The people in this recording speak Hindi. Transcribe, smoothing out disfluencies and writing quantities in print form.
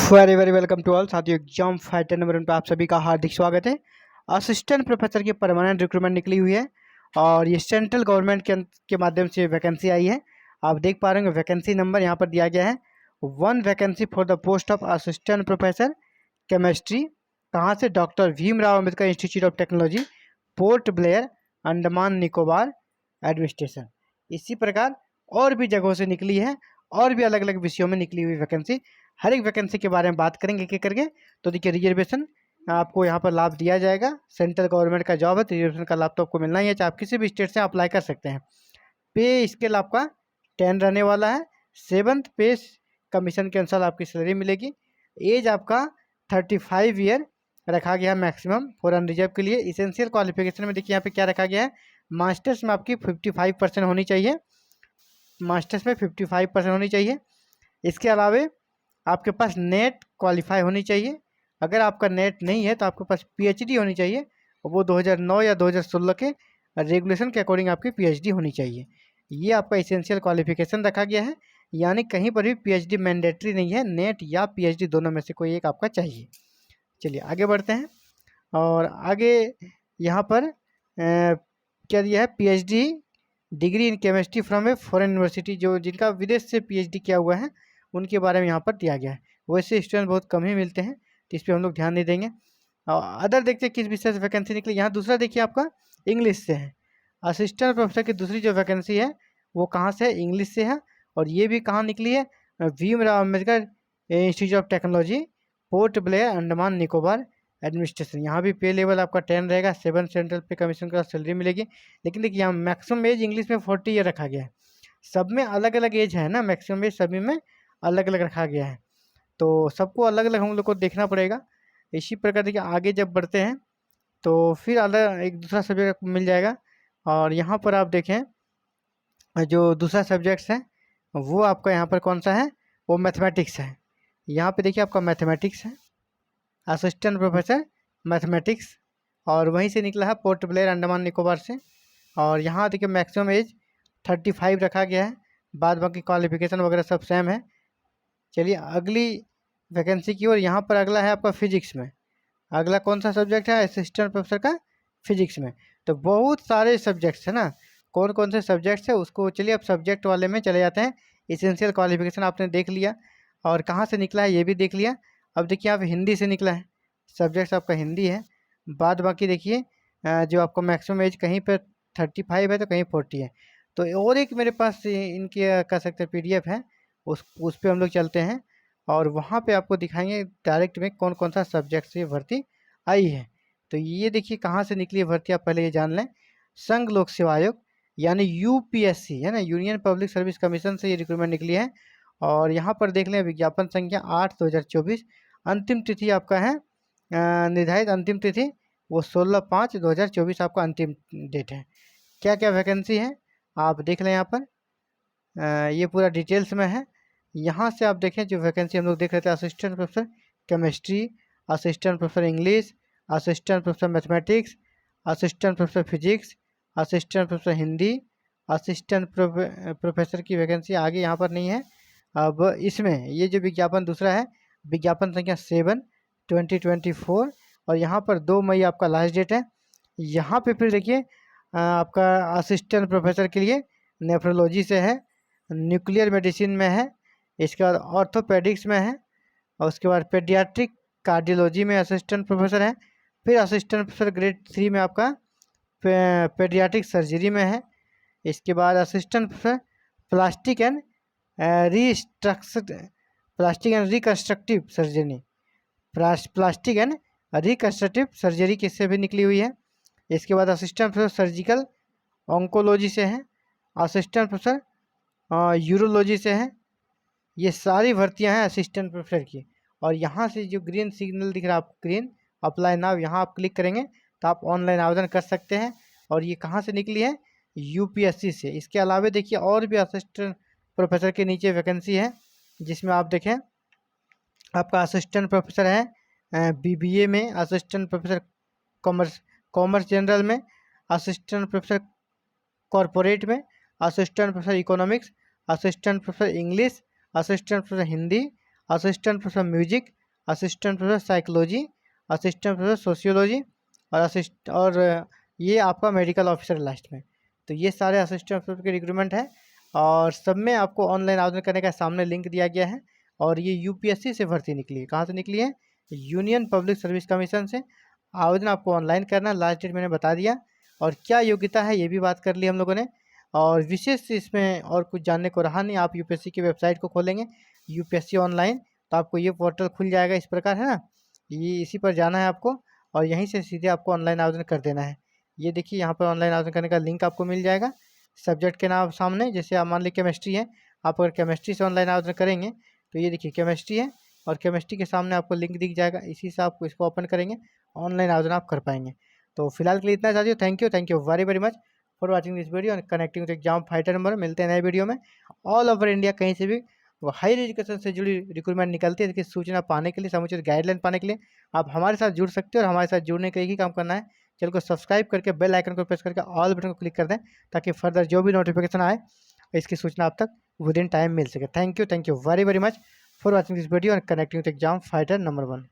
Very very welcome to all साथियों। एग्जाम फाइटर नंबर 1 पे आप सभी का हार्दिक स्वागत है। असिस्टेंट प्रोफेसर की परमानेंट रिक्रूटमेंट निकली हुई है और ये सेंट्रल गवर्नमेंट के माध्यम से वैकेंसी आई है। आप देख पा रहे होंगे वैकेंसी नंबर यहाँ पर दिया गया है। 1 vacancy for the post of assistant professor chemistry. कहाँ से? Doctor Bhimrao Ambedkar institute of technology, port Blair, Andaman Nicobar administration. इसी प्रकार और भी जगहों से निकली है और भी अलग अलग विषयों में निकली हुई वैकेंसी। हर एक वैकेंसी के बारे में बात करेंगे एक एक करके। तो देखिए, रिजर्वेशन आपको यहाँ पर लाभ दिया जाएगा। सेंट्रल गवर्नमेंट का जॉब है तो रिजर्वेशन का लाभ तो आपको मिलना ही है, चाहे आप किसी भी स्टेट से अप्लाई कर सकते हैं। पे स्केल आपका 10 रहने वाला है। 7th पे कमीशन के अनुसार आपकी सैलरी मिलेगी। एज आपका 35 ईयर रखा गया है मैक्सिमम फॉर अनरिजर्व के लिए। इसेंशियल क्वालिफिकेशन में देखिए यहाँ पे क्या रखा गया है, मास्टर्स में आपकी 55% होनी चाहिए। मास्टर्स में 55% होनी चाहिए। इसके अलावा आपके पास नेट क्वालिफाई होनी चाहिए। अगर आपका नेट नहीं है तो आपके पास पीएचडी होनी चाहिए, वो 2009 या 2016 के रेगुलेशन के अकॉर्डिंग आपकी पीएचडी होनी चाहिए। ये आपका इसेंशियल क्वालिफिकेशन रखा गया है, यानी कहीं पर भी पीएचडी मैंडेटरी नहीं है, नेट या पीएचडी दोनों में से कोई एक आपका चाहिए। चलिए आगे बढ़ते हैं। और आगे यहाँ पर क्या दिया है, PhD degree in chemistry from a foreign university. जो जिनका विदेश से पीएचडी किया हुआ है उनके बारे में यहाँ पर दिया गया है। वैसे स्टूडेंट बहुत कम ही मिलते हैं तो इस पर हम लोग ध्यान नहीं देंगे। और अदर देखते हैं किस विषय से वैकेंसी निकली। यहाँ दूसरा देखिए आपका इंग्लिश से है। असिस्टेंट प्रोफेसर की दूसरी जो वैकेंसी है वो कहाँ से है? इंग्लिश से है। और ये भी कहाँ निकली है? Bhimrao Ambedkar institute of technology, port Blair, Andaman Nicobar administration. यहाँ भी पे लेवल आपका 10 रहेगा। 7 सेंट्रल पे कमीशन का सैलरी मिलेगी। लेकिन देखिए यहाँ मैक्सिमम एज इंग्लिश में 40 ईयर रखा गया है। सब में अलग अलग एज है ना, मैक्सिमम एज सभी में अलग अलग रखा गया है, तो सबको अलग अलग हम लोग को देखना पड़ेगा। इसी प्रकार देखिए आगे जब बढ़ते हैं तो फिर अलग एक दूसरा सब्जेक्ट मिल जाएगा। और यहाँ पर आप देखें जो दूसरा सब्जेक्ट्स है वो आपका यहाँ पर कौन सा है? वो मैथमेटिक्स है। यहाँ पे देखिए आपका मैथमेटिक्स है, असिस्टेंट प्रोफेसर मैथमेटिक्स, और वहीं से निकला है पोर्ट ब्लेयर अंडमान निकोबार से। और यहाँ देखिए मैक्सिमम एज 35 रखा गया है। बाद बाकी क्वालिफिकेशन वगैरह सब सेम है। चलिए अगली वैकेंसी की ओर। यहाँ पर अगला है आपका फिजिक्स में। अगला कौन सा सब्जेक्ट है? असिस्टेंट प्रोफेसर का फिजिक्स में। तो बहुत सारे सब्जेक्ट्स है ना, कौन कौन से सब्जेक्ट्स है उसको चलिए अब सब्जेक्ट वाले में चले जाते हैं। इसेंशियल क्वालिफिकेशन आपने देख लिया और कहाँ से निकला है ये भी देख लिया। अब देखिए आप हिंदी से निकला है, सब्जेक्ट्स आपका हिंदी है। बाद बाकी देखिए जो आपको मैक्सिमम एज कहीं पर 35 है तो कहीं 40 है। तो और एक मेरे पास इनके कह सकते हैं PDF है, उस पर हम लोग चलते हैं और वहाँ पे आपको दिखाएंगे डायरेक्ट में कौन कौन सा सब्जेक्ट से भर्ती आई है। तो ये देखिए कहाँ से निकली है भर्ती, आप पहले ये जान लें। संघ लोक सेवा आयोग यानी यूपीएससी है ना, यूनियन पब्लिक सर्विस कमीशन से ये रिक्रूटमेंट निकली है। और यहाँ पर देख लें विज्ञापन संख्या 8/2024। अंतिम तिथि आपका है निर्धारित अंतिम तिथि वो 16/5/2024 आपका अंतिम डेट है। क्या क्या वैकेंसी है आप देख लें यहाँ पर। ये पूरा डिटेल्स में है। यहाँ से आप देखें जो वैकेंसी हम लोग देख रहे थे, assistant professor chemistry, assistant professor English, assistant professor mathematics, assistant professor physics, assistant professor Hindi, assistant professor की वैकेंसी आगे यहाँ पर नहीं है। अब इसमें ये जो विज्ञापन दूसरा है, विज्ञापन संख्या 7/2024, और यहाँ पर 2 मई आपका लास्ट डेट है। यहाँ पे फिर देखिए आपका असिस्टेंट प्रोफेसर के लिए नेफ्रोलॉजी से है, न्यूक्लियर मेडिसिन में है, इसके बाद ऑर्थोपेडिक्स में है, और उसके बाद पेडियाट्रिक कार्डियोलॉजी में असिस्टेंट प्रोफेसर है। फिर असिस्टेंट प्रोफेसर ग्रेड 3 में आपका पेडियाट्रिक सर्जरी में है। इसके बाद assistant professor plastic and reconstructive surgery, plastic and reconstructive surgery किससे भी निकली हुई है। इसके बाद असिस्टेंट प्रोफेसर सर्जिकल ऑन्कोलॉजी से है, असिस्टेंट प्रोफेसर यूरोलॉजी से है। ये सारी भर्तियां हैं असिस्टेंट प्रोफेसर की। और यहाँ से जो ग्रीन सिग्नल दिख रहा है आपको, ग्रीन अप्लाई नाउ, यहाँ आप क्लिक करेंगे तो आप ऑनलाइन आवेदन कर सकते हैं। और ये कहाँ से निकली है? यूपीएससी से। इसके अलावा देखिए और भी असिस्टेंट प्रोफेसर के नीचे वैकेंसी है, जिसमें आप देखें आपका असिस्टेंट प्रोफेसर है बीबीए में, असिस्टेंट प्रोफेसर कॉमर्स जनरल में, असिस्टेंट प्रोफेसर कॉरपोरेट में, assistant professor economics, assistant professor English, assistant professor Hindi, assistant professor music, assistant professor psychology, assistant professor sociology और ये आपका मेडिकल ऑफिसर लास्ट में। तो ये सारे असिस्टेंट प्रोफेसर के रिक्रूटमेंट है और सब में आपको ऑनलाइन आवेदन करने का सामने लिंक दिया गया है। और ये यूपीएससी से भर्ती निकली है। कहाँ से निकली है? यूनियन पब्लिक सर्विस कमीशन से। आवेदन आपको ऑनलाइन करना, लास्ट डेट मैंने बता दिया। और क्या योग्यता है ये भी बात कर ली हम लोगों ने। और विशेष इसमें और कुछ जानने को रहा नहीं। आप यूपीएससी की वेबसाइट को खोलेंगे यूपीएससी ऑनलाइन, तो आपको ये पोर्टल खुल जाएगा इस प्रकार, है ना। ये इसी पर जाना है आपको और यहीं से सीधे आपको ऑनलाइन आवेदन कर देना है। ये देखिए यहाँ पर ऑनलाइन आवेदन करने का लिंक आपको मिल जाएगा। सब्जेक्ट के नाम सामने, जैसे आप मान लीजिए केमिस्ट्री है, आप अगर केमिस्ट्री से ऑनलाइन आवेदन करेंगे तो ये देखिए केमिस्ट्री है और केमिस्ट्री के सामने आपको लिंक दिख जाएगा, इसी से आपको इसको ओपन करेंगे, ऑनलाइन आवेदन आप कर पाएंगे। तो फिलहाल के लिए इतना चाहिए। Thank you very very much for watching this video and connecting with exam fighter number. मिलते हैं नए वीडियो में। ऑल ओवर इंडिया कहीं से भी हायर एजुकेशन से जुड़ी रिक्रूटमेंट निकलती है, इसकी सूचना पाने के लिए, समुचित गाइडलाइन पाने के लिए आप हमारे साथ जुड़ सकते हो। और हमारे साथ जुड़ने के लिए ही काम करना है, चैनल को सब्सक्राइब करके बेल आइकन को प्रेस करके ऑल बटन को क्लिक कर दें, ताकि फर्दर जो भी नोटिफिकेशन आए इसकी सूचना आप तक विद इन टाइम मिल सके। Thank you very very much for watching this video and connecting with exam fighter number 1।